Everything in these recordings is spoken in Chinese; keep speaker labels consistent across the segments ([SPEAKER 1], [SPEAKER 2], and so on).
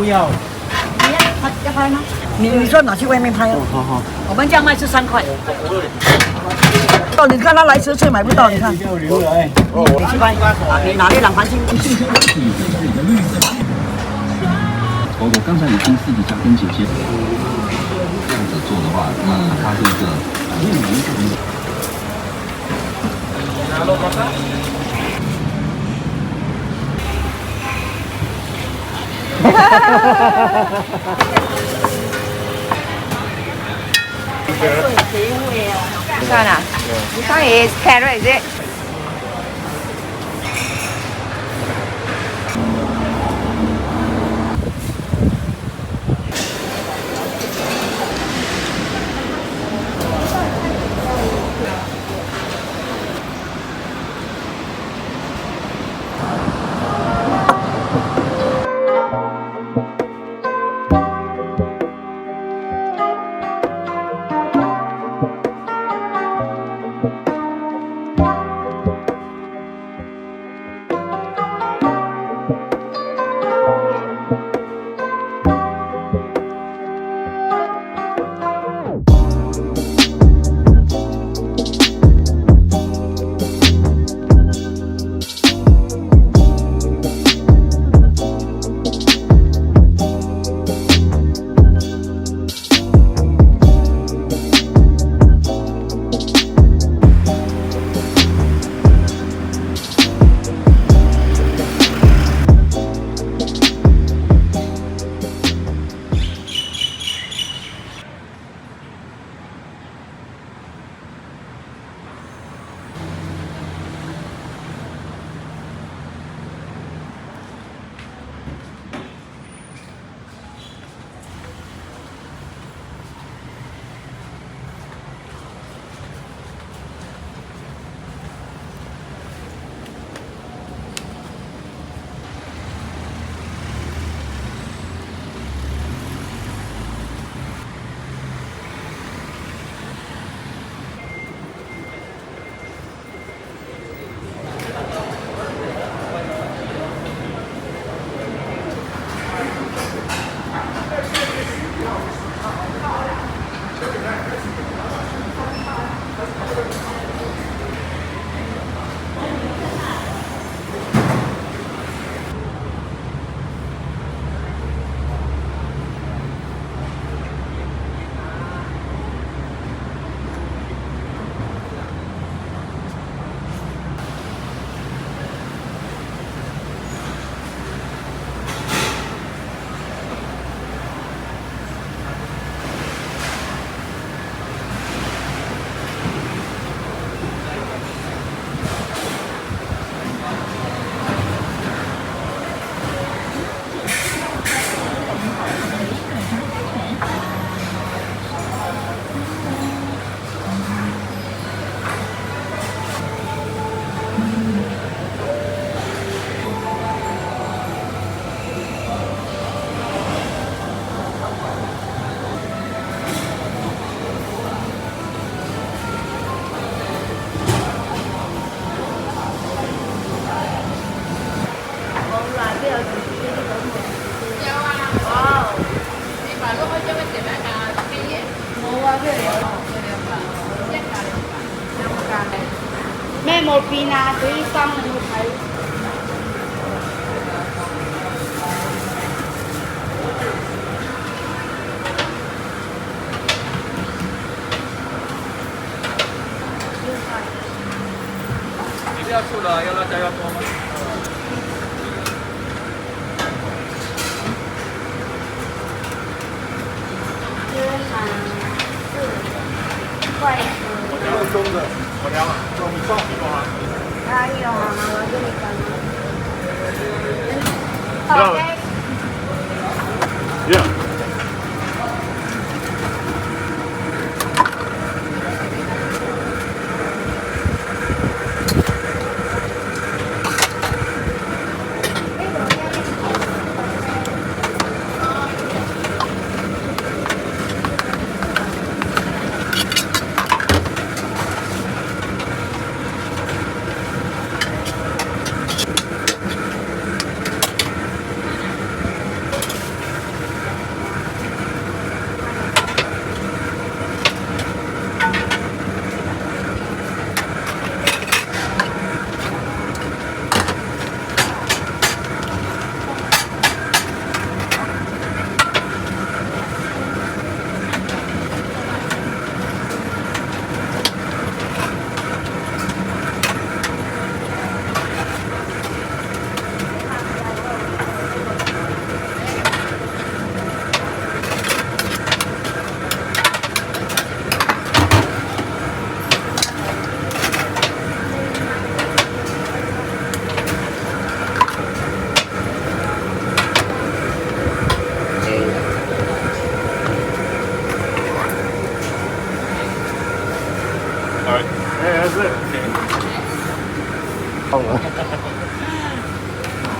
[SPEAKER 1] 要。
[SPEAKER 2] 要拍吗？你说拿去外面拍哦。
[SPEAKER 1] 好好。
[SPEAKER 2] 我们这样卖是3块。哦，你看他来吃买不到，你看。你去拍啊，你拿那2盘去。
[SPEAKER 3] 我刚才已经私底下跟姐姐这样子做的话，那它是一个
[SPEAKER 4] 算了，this one is carrot, is it? Mẹ một pina tưới xong rồi một thấy.
[SPEAKER 1] 你要素的，要辣椒要多吗？我调了中的，我调了，你放几多啊？
[SPEAKER 4] 还有啊，我这里干吗？
[SPEAKER 1] OK。Yeah。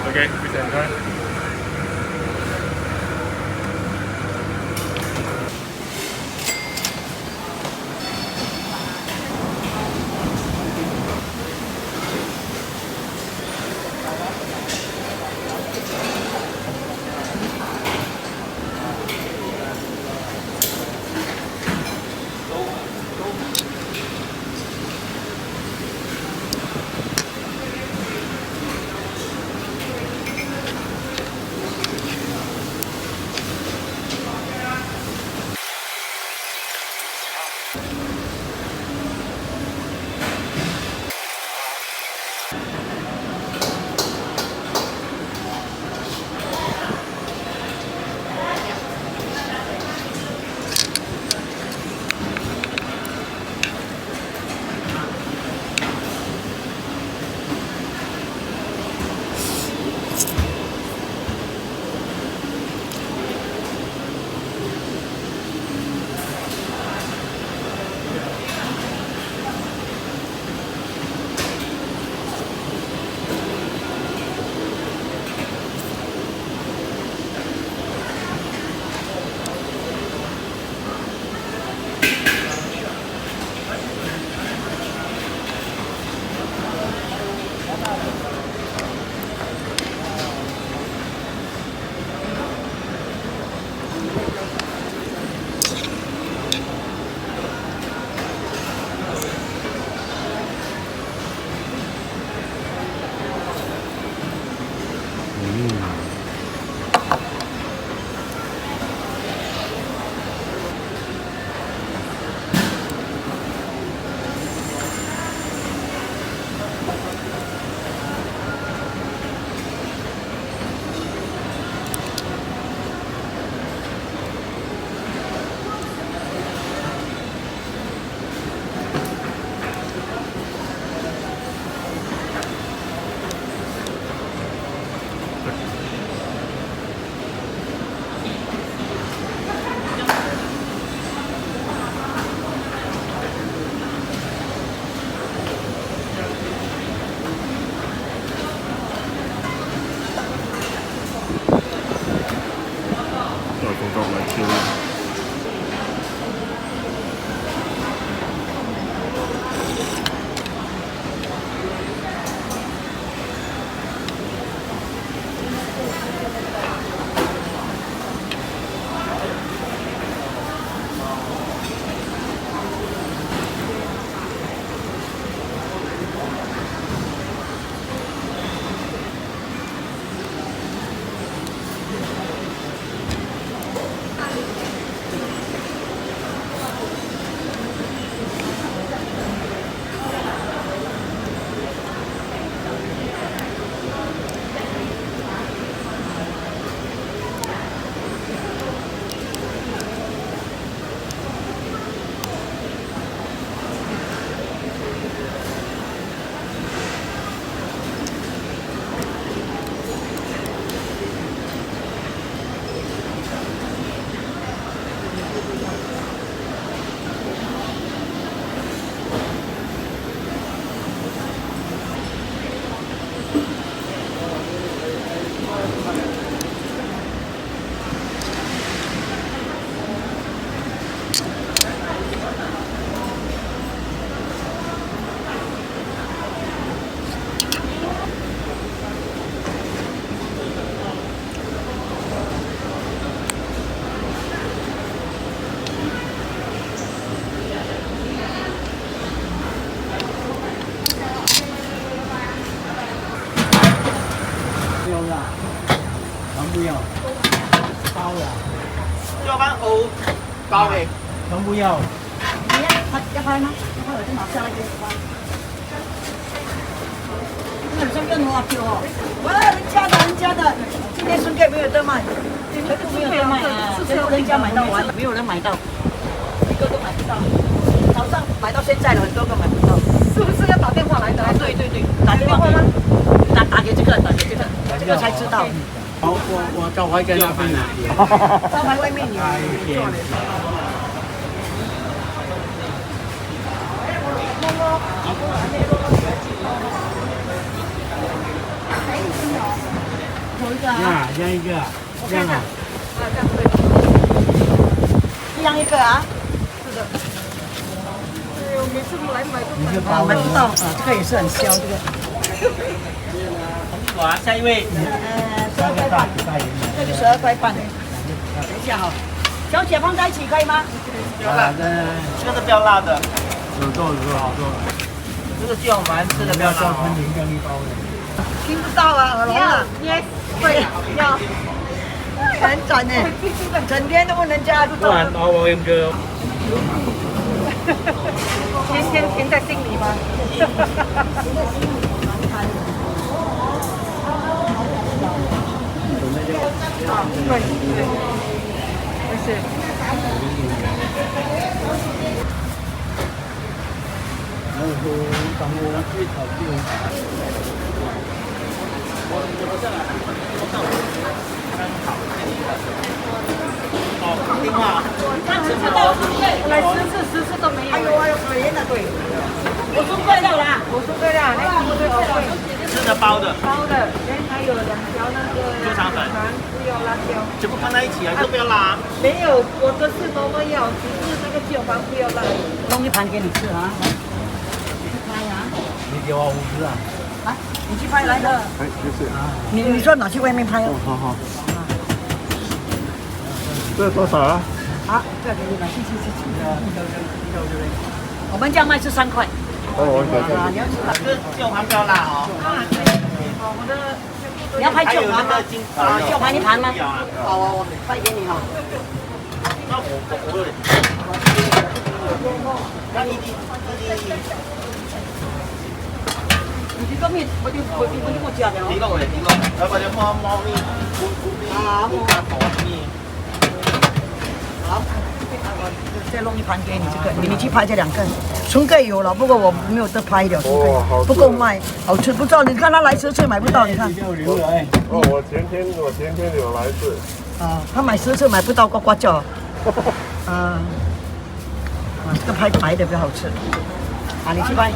[SPEAKER 1] OK，非常开。
[SPEAKER 5] 不要，包的，
[SPEAKER 2] 要班欧包的，
[SPEAKER 5] 全不要。
[SPEAKER 2] 你要拍吗？要拍我就拿下来给你拍。那你像更多啊，票哦！哇，人家的，今天孙盖没有得卖，全部没有得卖啊，全部人家买到完，没有人买到，一个都买不到。早上买到现在了，很多个买不到。是不是要打电话来的？对，打电话吗？打给这个，这个才知道。
[SPEAKER 5] 我招牌在那边呢。
[SPEAKER 2] 招牌外面有。做的。个啊，
[SPEAKER 5] 这样一个，这样啊，
[SPEAKER 2] 一样一个啊。
[SPEAKER 5] 你是包的
[SPEAKER 2] 买不到啊，这个也是很香，这个。
[SPEAKER 5] 好啊，下一位。
[SPEAKER 2] 12块半，这就12块半。等一下哈，小姐放在一起可以吗？
[SPEAKER 5] 不要辣的，这个是不要辣的。有做好做。这个叫我们吃的不要叫喷淋酱一包的。
[SPEAKER 2] 听不到啊，耳聋了。对，要。很转呢，整天都不能加，不懂。
[SPEAKER 5] 我用个。
[SPEAKER 4] 天天填在心里吗？对对，没事。
[SPEAKER 5] 然后当我最讨厌。听话。
[SPEAKER 4] 来10次都没有。
[SPEAKER 2] 哎呦，可怜的对。我说贵了啦，
[SPEAKER 4] 我说对了，那个不对哦，
[SPEAKER 5] 吃的包的。
[SPEAKER 4] 包的，还有2条那个
[SPEAKER 5] 猪肠粉，
[SPEAKER 4] 不要辣椒。
[SPEAKER 5] 全部放在一起啊，就不要辣。
[SPEAKER 4] 没有，我的是都没有，只是那个椒黄不要辣。
[SPEAKER 2] 弄一盘给你吃啊，来，去拍啊。
[SPEAKER 5] 你给我50啊。
[SPEAKER 2] 来，你去拍来的。
[SPEAKER 3] 哎，谢谢。
[SPEAKER 2] 你说拿去外面拍哦。
[SPEAKER 3] 好好。这多少啊？
[SPEAKER 2] 好，这给你了，谢。我们这样卖是3块。
[SPEAKER 3] 哦，我想
[SPEAKER 2] 啊，你要吃
[SPEAKER 5] 这椒黄不要辣哦。
[SPEAKER 2] 你要拍
[SPEAKER 5] 还有那
[SPEAKER 2] 椒黄吗
[SPEAKER 5] 个？金啊，
[SPEAKER 2] 椒黄一盘吗？
[SPEAKER 5] 啊。
[SPEAKER 2] 好，我拍给你哈。
[SPEAKER 5] 那我那你
[SPEAKER 2] 你这个面我就我加的哦。
[SPEAKER 5] 呢個我哋呢個，有或者貓咪，
[SPEAKER 2] 好，
[SPEAKER 5] 加火咪。
[SPEAKER 2] 好，再弄一盘给你这个，你去拍这2个。春桂有了，不过我没有得拍了，春桂不够卖，好吃不知道。你看他来10次买不到，你看。
[SPEAKER 3] 哦，我前天有来吃。
[SPEAKER 2] 啊，他买10次买不到呱呱叫。这个拍白的比较好吃。啊，你去拍，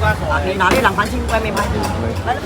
[SPEAKER 2] 你拿那2盘去外面拍。来了。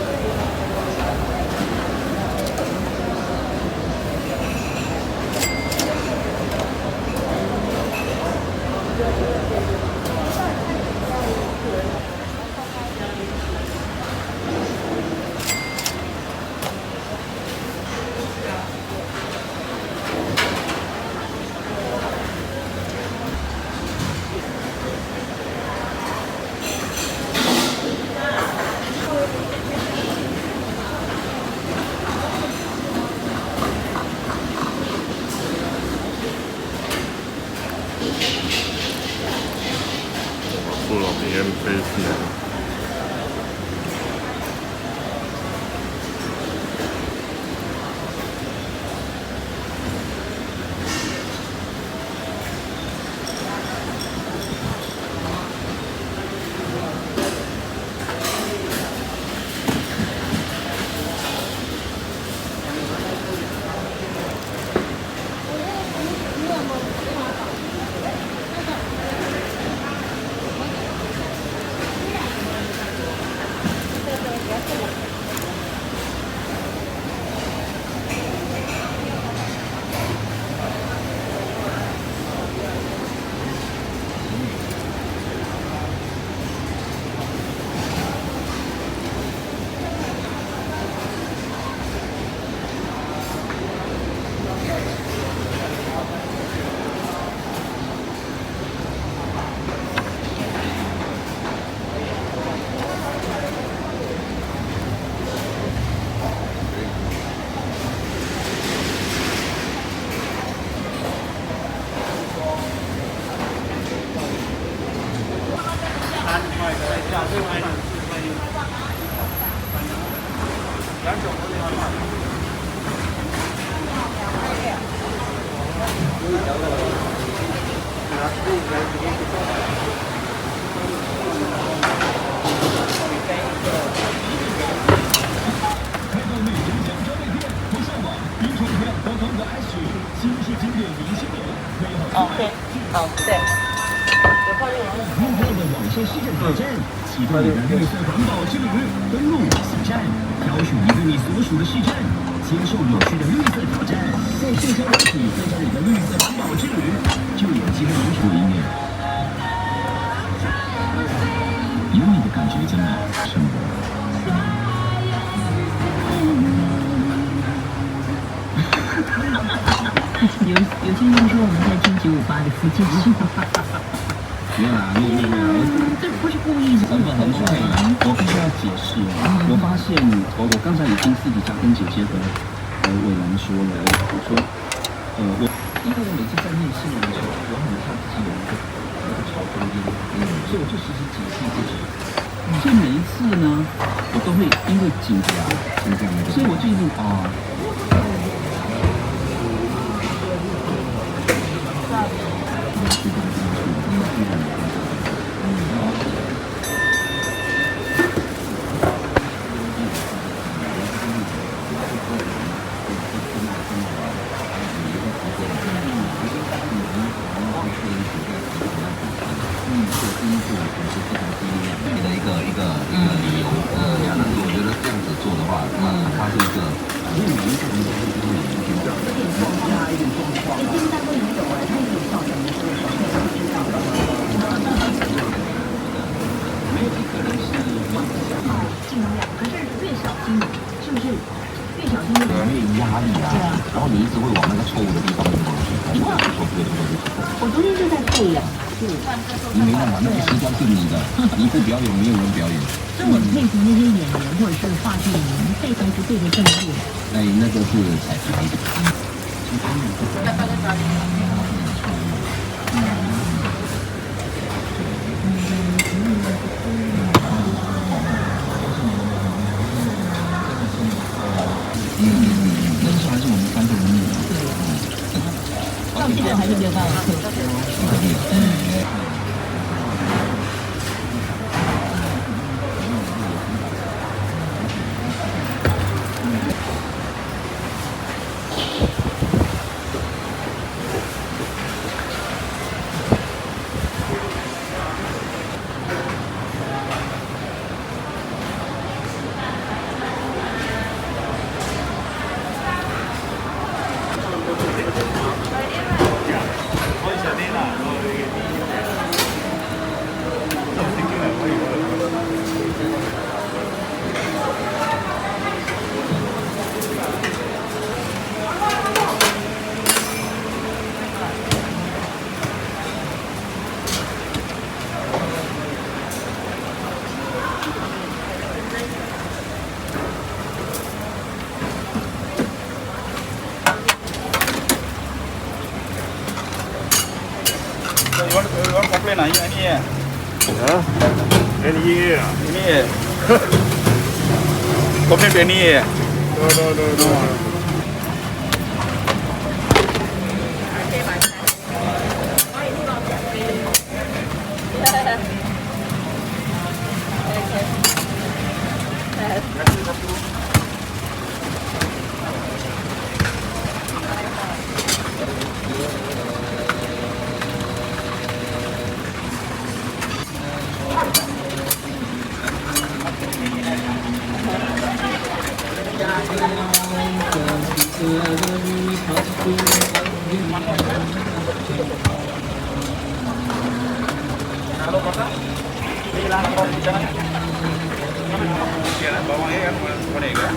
[SPEAKER 3] 布朗尼 M 飞机。
[SPEAKER 2] OK，好，对。
[SPEAKER 6] 目标的网线市政挑战，启动你的绿色环保之旅。登录网站，挑选一个你所属的市镇，接受有趣的绿色挑战，在社交媒体分享你的绿色环保之旅，就有机会赢取音乐。有你的感觉真美，生活。有些人说我们在听958的福建话。
[SPEAKER 3] 没有啦，没有，
[SPEAKER 6] 这不是故意的。
[SPEAKER 3] 真的很帅。我必须要解释哦，我发现我刚才已经私底下跟姐姐和伟兰说了，我说我因为我每次在念新闻的时候，我很怕自己有一个潮州音，所以我就时时警惕自己。所以每一次呢，我都会因为紧张，所以我就一直一个理由，但是我觉得这样子做的话，它是一个，因为每一个人都是不同的，加一点状况。现在都已经有了，它也有造成的，没有一个人是尽量，可是越小心，是不是？越小心越压力啊，然后你一直会往那个错误的地方去跑，错对错。我昨天就在背呀。你没办法，那个时光是你的，你不表演，没有人表演。
[SPEAKER 6] 所以我佩服那些演员或者是话剧演员，背台词背得这么厉害。
[SPEAKER 3] 那个是彩排的。那时候还是我们3个人录的。
[SPEAKER 6] 到现在还是没有办法克服。
[SPEAKER 1] You want complain ini?
[SPEAKER 7] Hah? Ini.
[SPEAKER 1] Complain ini.
[SPEAKER 7] No.
[SPEAKER 1] Halo Kota. Bilang kok jangan. Jalan bawahnya kan mana ya?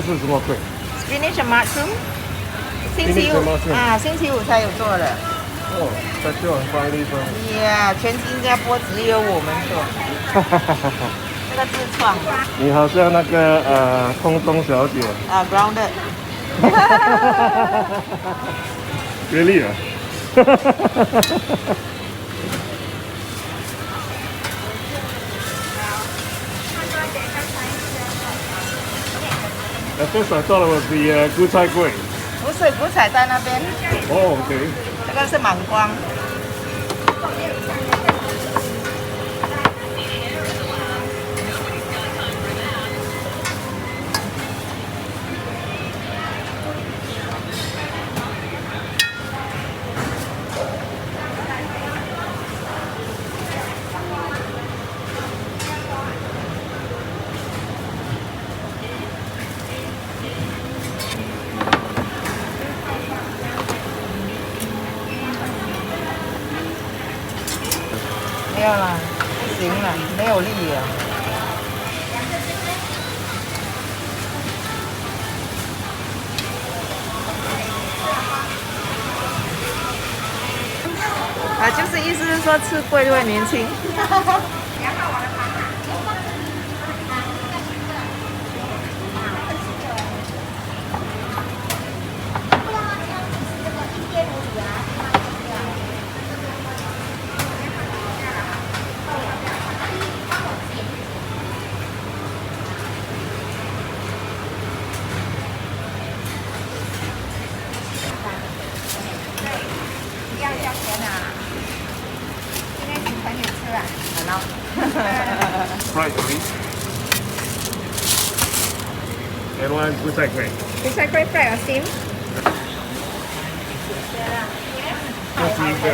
[SPEAKER 7] 这是什么鬼？
[SPEAKER 4] spinach and mushroom， 星期
[SPEAKER 7] Spinach and
[SPEAKER 4] 五
[SPEAKER 7] mushroom
[SPEAKER 4] 啊，星期五才有做的。
[SPEAKER 7] 哦，在这很发力分。
[SPEAKER 4] 呀，全新加坡只有我们做，这个自创
[SPEAKER 7] 你好像那个空中小姐。
[SPEAKER 4] 啊，grounded。
[SPEAKER 7] Really 啊？The first I thought it was the 菇菜桂。
[SPEAKER 4] 不是，五彩在那边，
[SPEAKER 7] 哦，OK。
[SPEAKER 4] 这个是满光。没有啦，不行了，没有力了。啊，就是意思是说吃贵就会年轻。要交钱啊！今天请朋友吃啊，好了。
[SPEAKER 7] Fried please. And one 菇菜桂。
[SPEAKER 4] 比赛贵 fry or steam？
[SPEAKER 7] 这是一个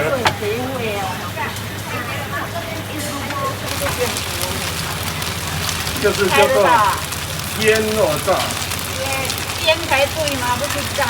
[SPEAKER 7] 就是叫做腌肉燥。
[SPEAKER 2] 煎才对嘛，不是炸。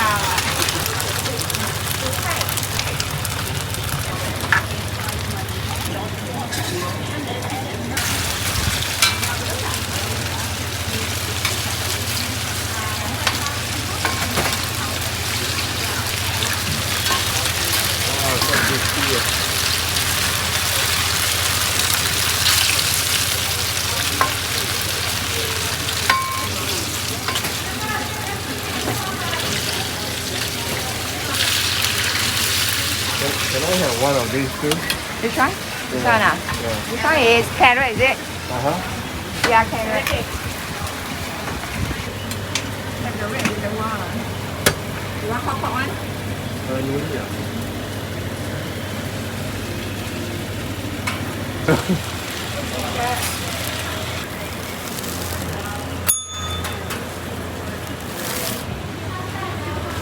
[SPEAKER 7] Can I have one of these too?
[SPEAKER 4] Which one? This one ah? This one is carrot, is it? Yeah, carrot. Have the red with the one. You want hot pot one?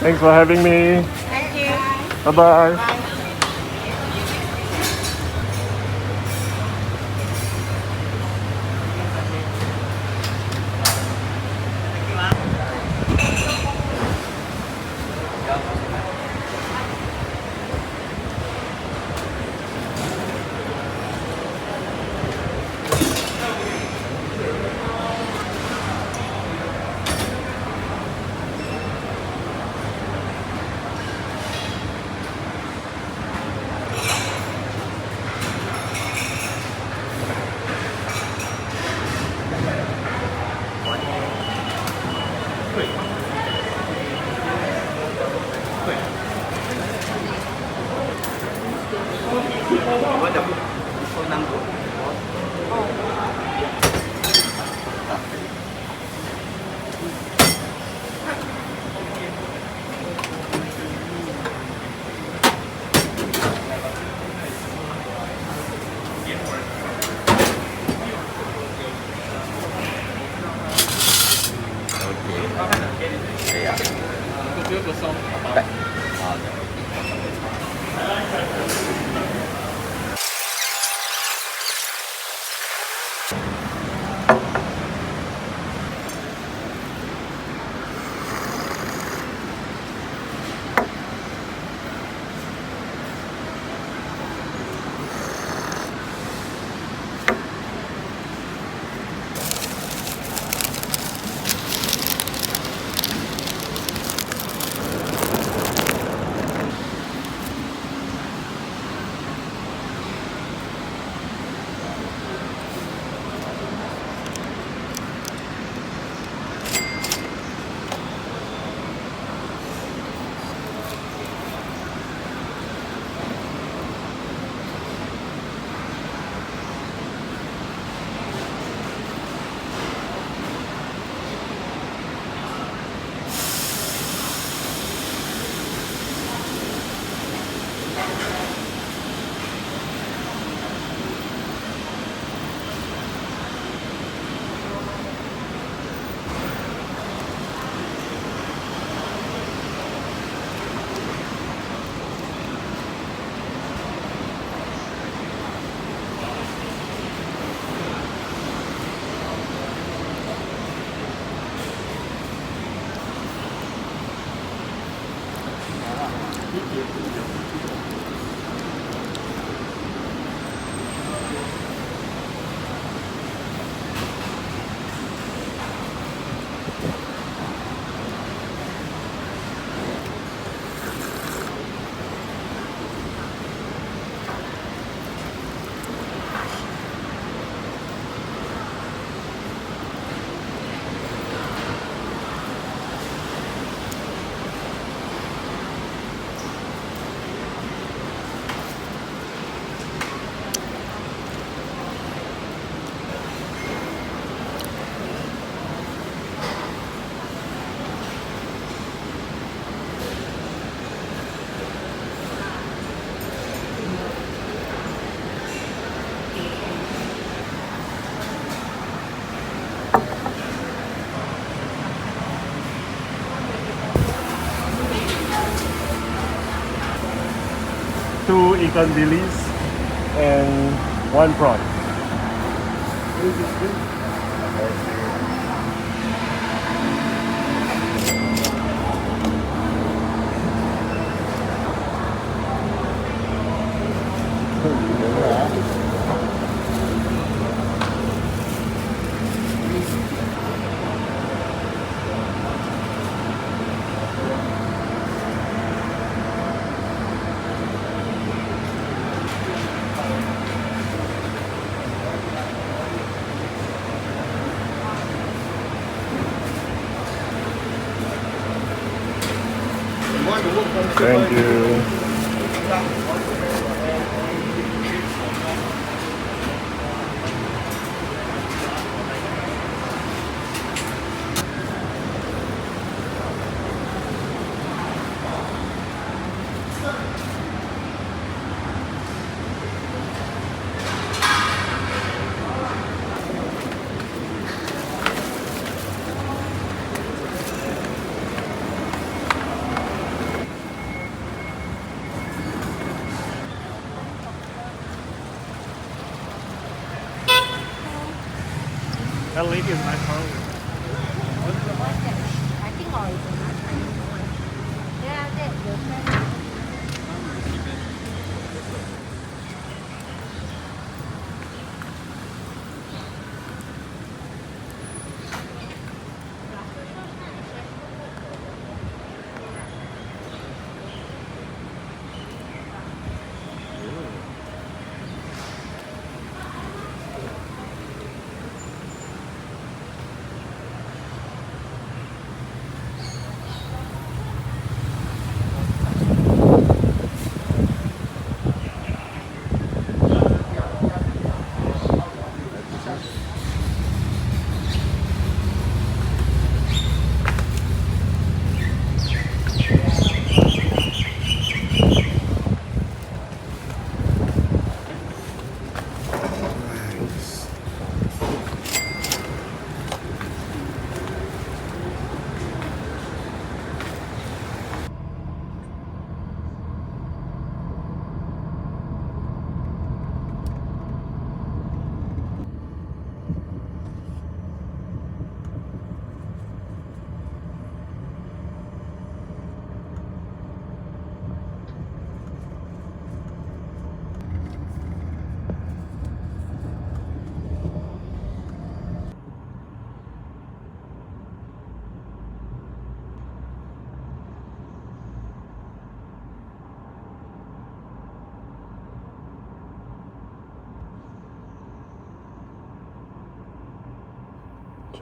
[SPEAKER 7] Thanks for having me.
[SPEAKER 4] Thank you.
[SPEAKER 7] Bye-bye. 2 ikan bilis and 1 prawn. Thank you. That lady is my phone.
[SPEAKER 4] I think original. Yeah, that your friend.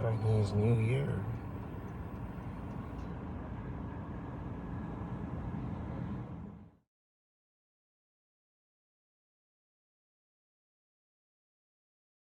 [SPEAKER 4] Chinese New Year.